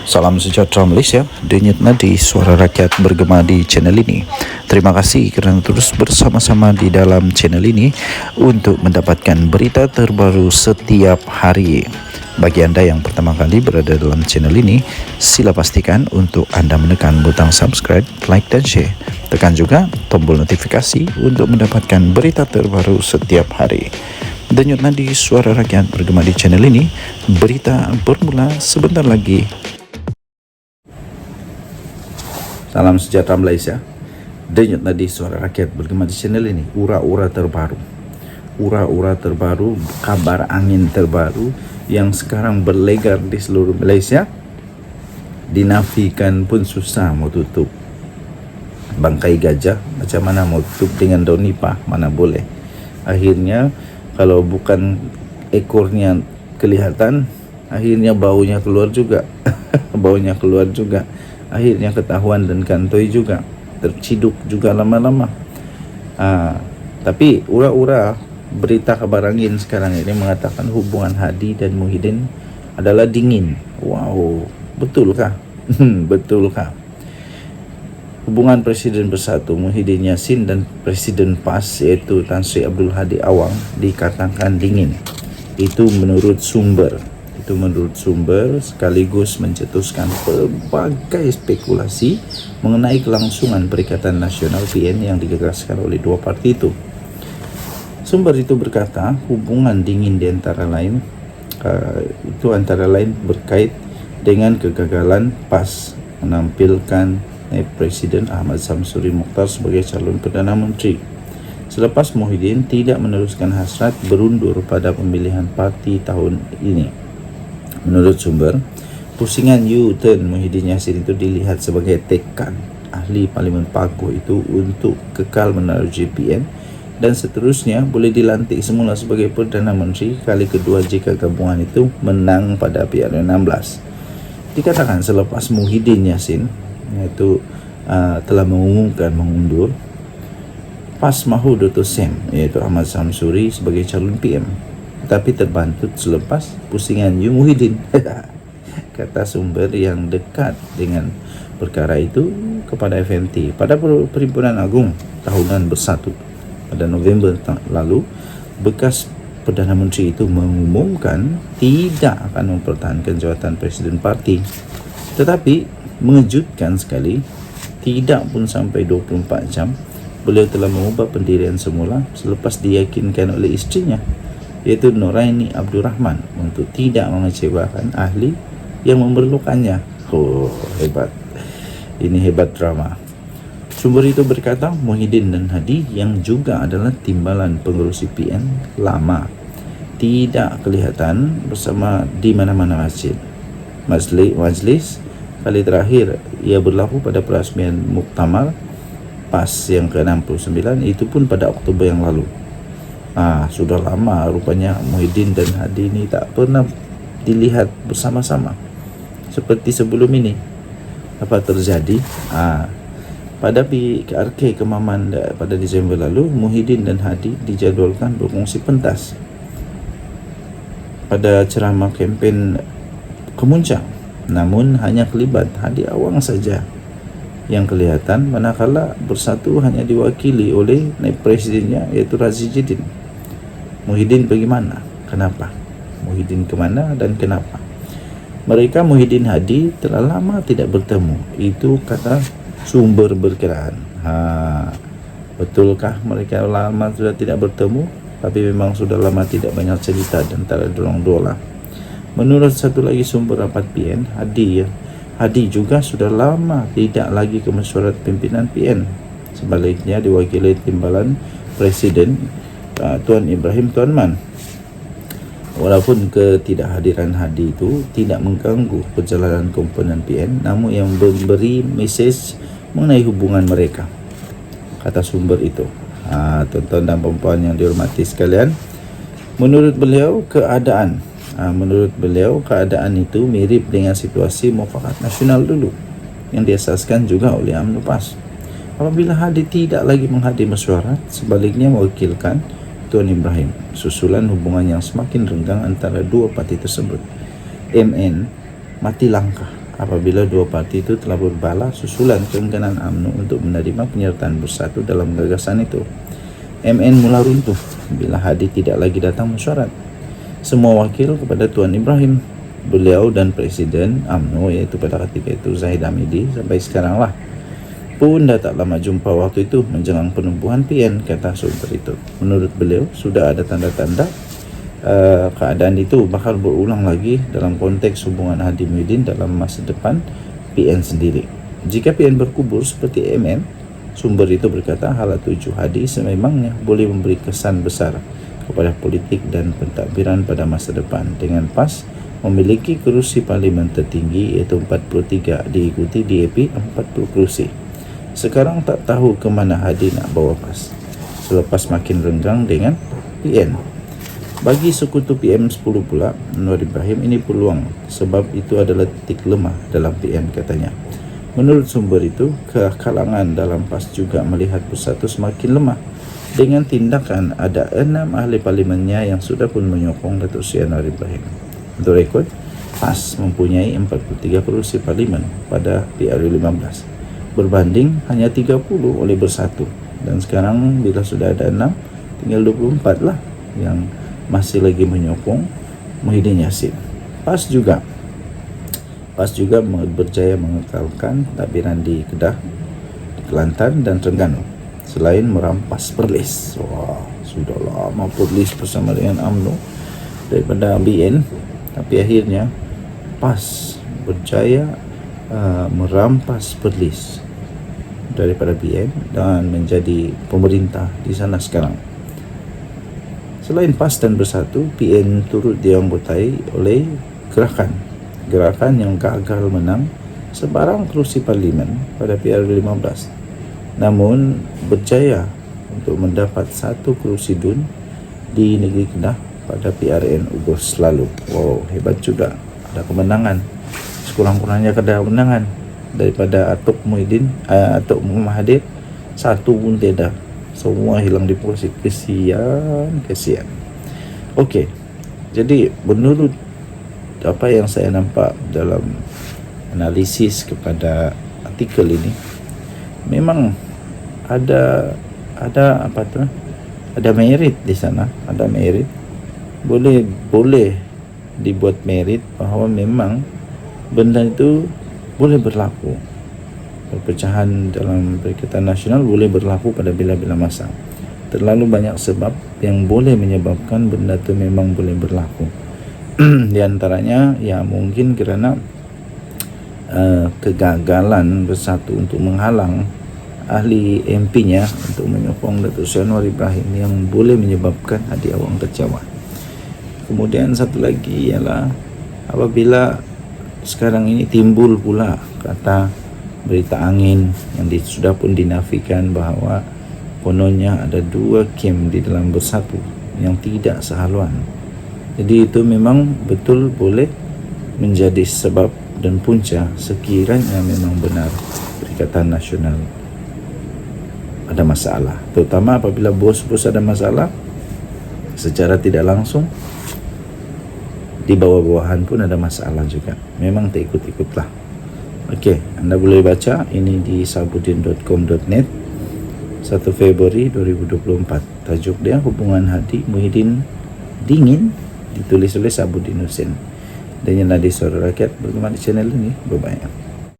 Salam sejahtera Malaysia, denyut nadi suara rakyat bergema di channel ini. Terima kasih kerana terus bersama-sama di dalam channel ini untuk mendapatkan berita terbaru setiap hari. Bagi anda yang pertama kali berada dalam channel ini, sila pastikan untuk anda menekan butang subscribe, like dan share. Tekan juga tombol notifikasi untuk mendapatkan berita terbaru setiap hari. Denyut nadi suara rakyat bergema di channel ini, berita bermula sebentar lagi. Salam sejahtera Malaysia. Denyut nadi suara rakyat bergema di channel ini. Ura-ura terbaru, kabar angin terbaru yang sekarang berlegar di seluruh Malaysia. Dinafikan pun susah mau tutup. Bangkai gajah macam mana mau tutup dengan daun nipah, mana boleh. Akhirnya kalau bukan ekornya kelihatan, akhirnya baunya keluar juga. Akhirnya ketahuan dan kantoi juga, terciduk juga lama-lama. Tapi ura-ura berita kabar angin sekarang ini mengatakan hubungan Hadi dan Muhyiddin adalah dingin. Wow, betulkah? Betulkah? Hubungan Presiden Bersatu Muhyiddin Yassin dan Presiden PAS iaitu Tan Sri Abdul Hadi Awang dikatakan dingin. Itu menurut sumber sekaligus mencetuskan pelbagai spekulasi mengenai kelangsungan Perikatan Nasional PN yang digagaskan oleh dua parti itu. Sumber itu berkata hubungan dingin di antara lain berkait dengan kegagalan PAS menampilkan Presiden Ahmad Samsuri Mokhtar sebagai calon Perdana Menteri selepas Muhyiddin tidak meneruskan hasrat berundur pada pemilihan parti tahun ini. Menurut sumber, pusingan U-turn Muhyiddin Yassin itu dilihat sebagai tekad ahli Parlimen Paguh itu untuk kekal menerusi PN dan seterusnya boleh dilantik semula sebagai Perdana Menteri kali kedua jika gabungan itu menang pada PRN16. Dikatakan selepas Muhyiddin Yassin iaitu telah mengumumkan mengundur, PAS mahu Dr. Sam iaitu Ahmad Samsuri sebagai calon PM, tetapi terbantut selepas pusingan U Muhyiddin. Kata sumber yang dekat dengan perkara itu kepada FMT. Pada Perhimpunan Agung Tahunan Bersatu pada November lalu, bekas Perdana Menteri itu mengumumkan tidak akan mempertahankan jawatan Presiden Parti. Tetapi mengejutkan sekali, tidak pun sampai 24 jam beliau telah mengubah pendirian semula selepas diyakinkan oleh istrinya iaitu Noraini Abdul Rahman untuk tidak mengecewakan ahli yang memerlukannya. Oh, hebat. Ini hebat drama. Sumber itu berkata Muhyiddin dan Hadi yang juga adalah timbalan pengurusi PN lama tidak kelihatan bersama di mana-mana majlis. Kali terakhir ia berlaku pada perasmian Muktamar PAS yang ke-69, itu pun pada Oktober yang lalu. Sudah lama rupanya Muhyiddin dan Hadi ini tak pernah dilihat bersama-sama seperti sebelum ini. Apa terjadi? Pada PRK Kemaman pada Disember lalu, Muhyiddin dan Hadi dijadualkan berkongsi pentas pada ceramah kempen Kemuncak, namun hanya kelibat Hadi Awang saja yang kelihatan, manakala Bersatu hanya diwakili oleh naib presidennya iaitu Razi Jidin. Muhyiddin bagaimana? Kenapa? Muhyiddin kemana dan kenapa? Mereka Muhyiddin Hadi telah lama tidak bertemu. Itu kata sumber berkiraan. Betulkah mereka lama sudah tidak bertemu? Tapi memang sudah lama tidak banyak cerita di antara dorong dua. Menurut satu lagi sumber rapat PN, Hadi juga sudah lama tidak lagi ke mesyuarat pimpinan PN. Sebaliknya diwakili timbalan Presiden Tuan Ibrahim Tuan Man. Walaupun ketidakhadiran Hadi itu tidak mengganggu perjalanan komponen PN, namun yang memberi mesej mengenai hubungan mereka, kata sumber itu. Tuan-tuan dan puan yang dihormati sekalian, menurut beliau keadaan itu mirip dengan situasi Mufakat Nasional dulu yang diasaskan juga oleh UMNO PAS. Apabila Hadi tidak lagi menghadiri mesyuarat, sebaliknya mewakilkan Tuan Ibrahim, susulan hubungan yang semakin renggang antara dua parti tersebut. MN mati langkah apabila dua parti itu telah berbala susulan keengganan UMNO untuk menerima penyertaan bersatu dalam gagasan itu. MN mula runtuh bila Hadi tidak lagi datang mesyuarat. Semua wakil kepada Tuan Ibrahim, beliau dan Presiden UMNO iaitu pada ketika itu Zahid Hamidi sampai sekarang lah pun dah tak lama jumpa waktu itu menjelang penubuhan PN, kata sumber itu. Menurut beliau sudah ada tanda-tanda keadaan itu bakal berulang lagi dalam konteks hubungan Hadi Muhyiddin dalam masa depan PN sendiri. Jika PN berkubur seperti MN, sumber itu berkata hala tuju Hadi sememangnya boleh memberi kesan besar kepada politik dan pentadbiran pada masa depan dengan PAS memiliki kerusi parlimen tertinggi iaitu 43 diikuti DAP 40 kerusi. Sekarang tak tahu ke mana Hadi nak bawa PAS selepas makin renggang dengan PN. Bagi sekutu PM10 pula, Anwar Ibrahim, ini peluang sebab itu adalah titik lemah dalam PN, katanya. Menurut sumber itu, kalangan dalam PAS juga melihat Bersatu semakin lemah dengan tindakan ada 6 ahli parlimennya yang sudah pun menyokong Datuk Seri Anwar Ibrahim. Untuk rekod, PAS mempunyai 43 kerusi parlimen pada PRU15 berbanding hanya 30 oleh Bersatu, dan sekarang bila sudah ada 6 tinggal 24 lah yang masih lagi menyokong Muhyiddin Yassin. PAS juga berjaya mengekalkan tadbiran di Kedah, Kelantan dan Terengganu selain merampas Perlis. Wah, sudah lama Perlis bersama dengan UMNO daripada BN, tapi akhirnya PAS berjaya merampas Perlis daripada BN dan menjadi pemerintah di sana sekarang. Selain PAS dan Bersatu, PN turut dianggotai oleh gerakan yang gagal menang sebarang kerusi parlimen pada PR15, namun berjaya untuk mendapat 1 kerusi DUN di negeri Kedah pada PRN Ogos lalu. Wow, hebat juga, ada kemenangan. Sekurang-kurangnya ada kemenangan daripada Atok Muhyiddin, Atok Mahathir, 1 pun tidak. Semua hilang di proses. Kesian. Okey, jadi menurut apa yang saya nampak dalam analisis kepada artikel ini, memang ada merit di sana, ada merit. Boleh dibuat merit bahawa memang benda itu boleh berlaku. Perpecahan dalam Perikatan Nasional boleh berlaku pada bila-bila masa. Terlalu banyak sebab yang boleh menyebabkan benda itu memang boleh berlaku. Di antaranya ya mungkin kerana kegagalan Bersatu untuk menghalang ahli MP-nya untuk menyokong Datuk Seri Anwar Ibrahim yang boleh menyebabkan Hadi Awang kecewa. Kemudian satu lagi ialah apabila sekarang ini timbul pula kata berita angin yang sudah pun dinafikan bahawa kononnya ada 2 kem di dalam Bersatu yang tidak sehaluan. Jadi itu memang betul boleh menjadi sebab dan punca sekiranya memang benar Perikatan Nasional ada masalah, terutama apabila bos-bos ada masalah secara tidak langsung. Di bawah-bawahan pun ada masalah juga. Memang tak ikut-ikutlah. Okey, anda boleh baca ini di sabudin.com.net 1 Februari 2024. Tajuk dia hubungan Hadi Muhyiddin dingin, ditulis oleh Sabudin Hussein. Dan yang ada Suara Rakyat bergema di channel ini. Bye-bye.